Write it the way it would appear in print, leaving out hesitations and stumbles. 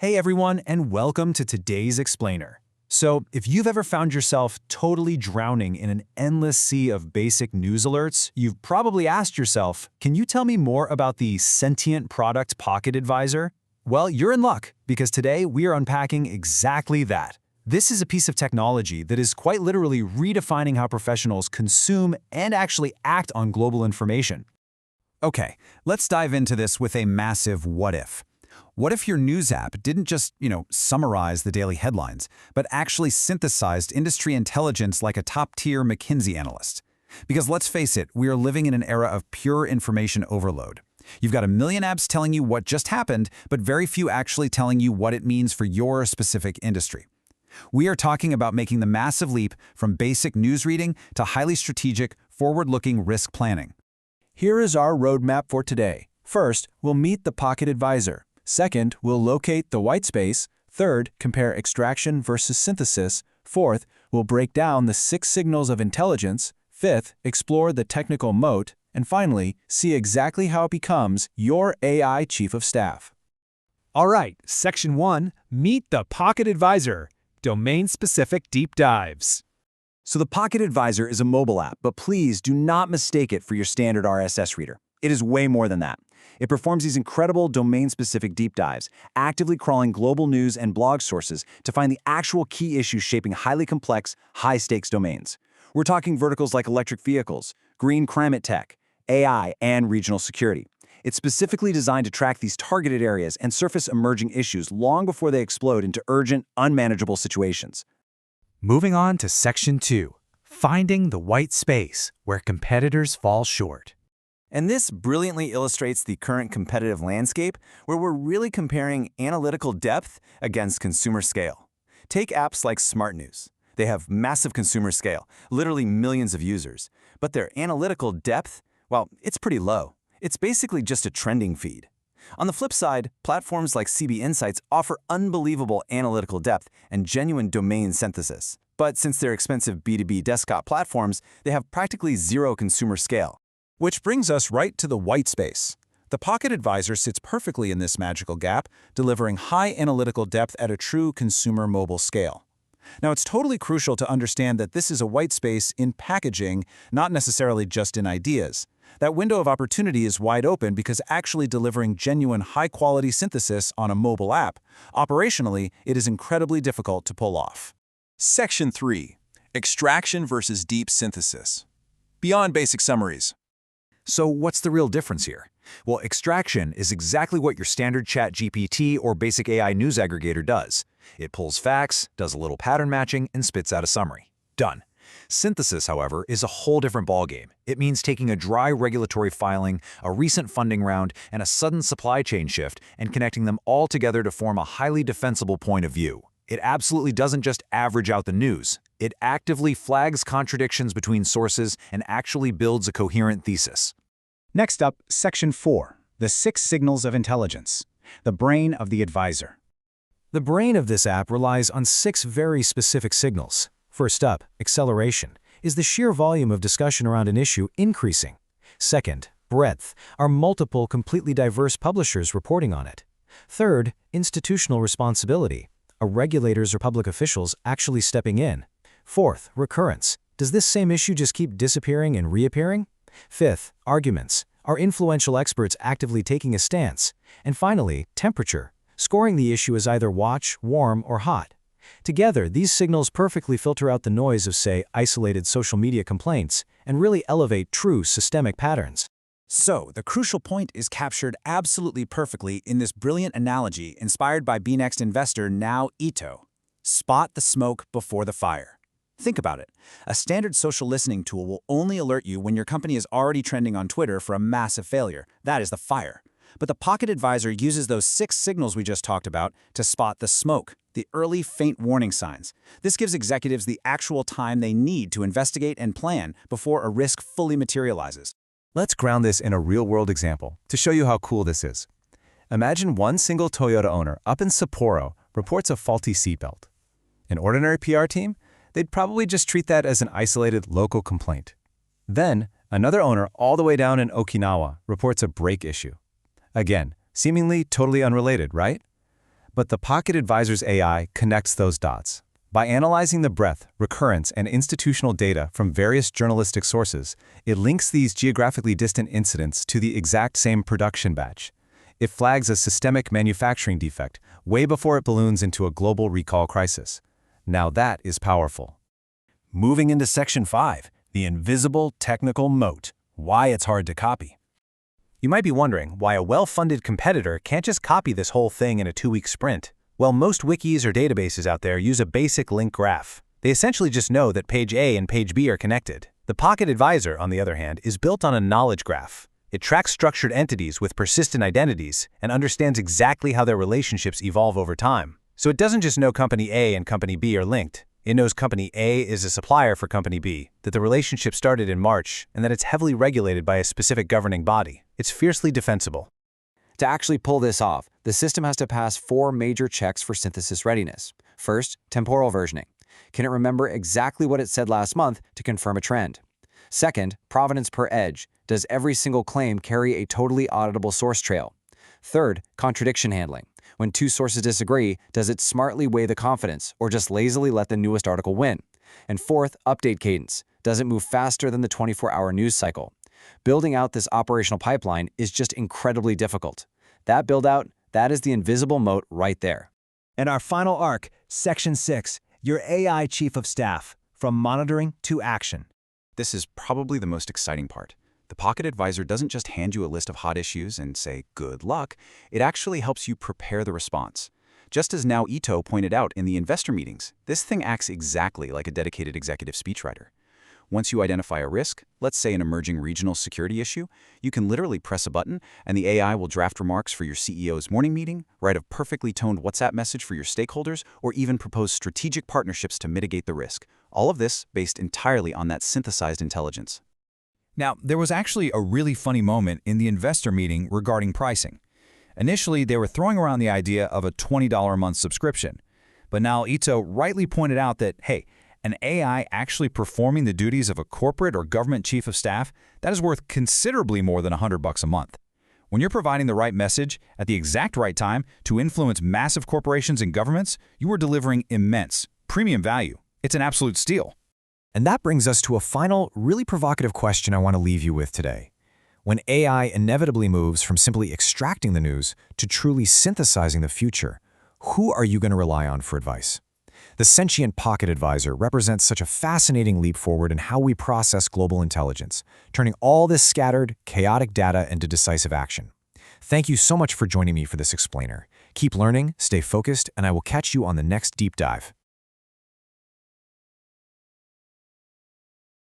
Hey everyone, and welcome to today's Explainer. So, if you've ever found yourself totally drowning in an endless sea of basic news alerts, you've probably asked yourself, can you tell me more about the Sentient product Pocket Advisor? Well, you're in luck, because today we are unpacking exactly that. This is a piece of technology that is quite literally redefining how professionals consume and actually act on global information. Okay, let's dive into this with a massive what if. What if your news app didn't just, summarize the daily headlines, but actually synthesized industry intelligence like a top-tier McKinsey analyst? Because let's face it, we are living in an era of pure information overload. You've got a million apps telling you what just happened, but very few actually telling you what it means for your specific industry. We are talking about making the massive leap from basic news reading to highly strategic, forward-looking risk planning. Here is our roadmap for today. First, we'll meet the Pocket Advisor. Second, we'll locate the white space. Third, compare extraction versus synthesis. Fourth, we'll break down the 6 signals of intelligence. Fifth, explore the technical moat. And finally, see exactly how it becomes your AI Chief of Staff. All right, Section 1, Meet the Pocket Advisor, Domain-Specific Deep Dives. So the Pocket Advisor is a mobile app, but please do not mistake it for your standard RSS reader. It is way more than that. It performs these incredible domain-specific deep dives, actively crawling global news and blog sources to find the actual key issues shaping highly complex, high-stakes domains. We're talking verticals like electric vehicles, green climate tech, AI, and regional security. It's specifically designed to track these targeted areas and surface emerging issues long before they explode into urgent, unmanageable situations. Moving on to Section 2, Finding the White Space, where competitors fall short. And this brilliantly illustrates the current competitive landscape where we're really comparing analytical depth against consumer scale. Take apps like Smart News. They have massive consumer scale, literally millions of users. But their analytical depth, well, it's pretty low. It's basically just a trending feed. On the flip side, platforms like CB Insights offer unbelievable analytical depth and genuine domain synthesis. But since they're expensive B2B desktop platforms, they have practically zero consumer scale. Which brings us right to the white space. The Pocket Advisor sits perfectly in this magical gap, delivering high analytical depth at a true consumer mobile scale. Now, it's totally crucial to understand that this is a white space in packaging, not necessarily just in ideas. That window of opportunity is wide open because actually delivering genuine high-quality synthesis on a mobile app, operationally, it is incredibly difficult to pull off. Section 3, Extraction versus Deep Synthesis. Beyond basic summaries. So what's the real difference here? Well, extraction is exactly what your standard ChatGPT or basic AI news aggregator does. It pulls facts, does a little pattern matching, and spits out a summary. Done. Synthesis, however, is a whole different ballgame. It means taking a dry regulatory filing, a recent funding round, and a sudden supply chain shift, and connecting them all together to form a highly defensible point of view. It absolutely doesn't just average out the news. It actively flags contradictions between sources and actually builds a coherent thesis. Next up, Section 4, the 6 signals of intelligence, the brain of the advisor. The brain of this app relies on 6 very specific signals. First up, acceleration. Is the sheer volume of discussion around an issue increasing? Second, breadth. Are multiple, completely diverse publishers reporting on it? Third, institutional responsibility. Are regulators or public officials actually stepping in? Fourth, recurrence. Does this same issue just keep disappearing and reappearing? Fifth, arguments. Are influential experts actively taking a stance? And finally, temperature. Scoring the issue as either watch, warm, or hot. Together, these signals perfectly filter out the noise of, say, isolated social media complaints and really elevate true systemic patterns. So, the crucial point is captured absolutely perfectly in this brilliant analogy inspired by BNext investor Now Ito. Spot the smoke before the fire. Think about it. A standard social listening tool will only alert you when your company is already trending on Twitter for a massive failure. That is the fire. But the Pocket Advisor uses those 6 signals we just talked about to spot the smoke, the early faint warning signs. This gives executives the actual time they need to investigate and plan before a risk fully materializes. Let's ground this in a real-world example to show you how cool this is. Imagine one single Toyota owner up in Sapporo reports a faulty seatbelt. An ordinary PR team? They'd probably just treat that as an isolated local complaint. Then, another owner all the way down in Okinawa reports a brake issue. Again, seemingly totally unrelated, right? But the Pocket Advisor's AI connects those dots. By analyzing the breadth, recurrence, and institutional data from various journalistic sources, it links these geographically distant incidents to the exact same production batch. It flags a systemic manufacturing defect way before it balloons into a global recall crisis. Now that is powerful. Moving into Section 5, the invisible technical moat, why it's hard to copy. You might be wondering why a well-funded competitor can't just copy this whole thing in a 2-week sprint. Well, most wikis or databases out there use a basic link graph. They essentially just know that page A and page B are connected. The Pocket Advisor, on the other hand, is built on a knowledge graph. It tracks structured entities with persistent identities and understands exactly how their relationships evolve over time. So it doesn't just know company A and company B are linked. It knows company A is a supplier for company B, that the relationship started in March, and that it's heavily regulated by a specific governing body. It's fiercely defensible. To actually pull this off, the system has to pass 4 major checks for synthesis readiness. First, temporal versioning. Can it remember exactly what it said last month to confirm a trend? Second, provenance per edge. Does every single claim carry a totally auditable source trail? Third, contradiction handling. When 2 sources disagree, does it smartly weigh the confidence or just lazily let the newest article win? And fourth, update cadence. Does it move faster than the 24-hour news cycle? Building out this operational pipeline is just incredibly difficult. That build-out, that is the invisible moat right there. And our final arc, Section 6, your AI Chief of Staff, from monitoring to action. This is probably the most exciting part. The Pocket Advisor doesn't just hand you a list of hot issues and say, good luck. It actually helps you prepare the response. Just as now Ito pointed out in the investor meetings, this thing acts exactly like a dedicated executive speechwriter. Once you identify a risk, let's say an emerging regional security issue, you can literally press a button and the AI will draft remarks for your CEO's morning meeting, write a perfectly toned WhatsApp message for your stakeholders, or even propose strategic partnerships to mitigate the risk. All of this based entirely on that synthesized intelligence. Now, there was actually a really funny moment in the investor meeting regarding pricing. Initially, they were throwing around the idea of a $20 a month subscription. But now Ito rightly pointed out that, hey, an AI actually performing the duties of a corporate or government chief of staff, that is worth considerably more than $100 a month. When you're providing the right message at the exact right time to influence massive corporations and governments, you are delivering immense, premium value. It's an absolute steal. And that brings us to a final, really provocative question I want to leave you with today. When AI inevitably moves from simply extracting the news to truly synthesizing the future, who are you going to rely on for advice? The Sentient Pocket Advisor represents such a fascinating leap forward in how we process global intelligence, turning all this scattered, chaotic data into decisive action. Thank you so much for joining me for this explainer. Keep learning, stay focused, and I will catch you on the next deep dive.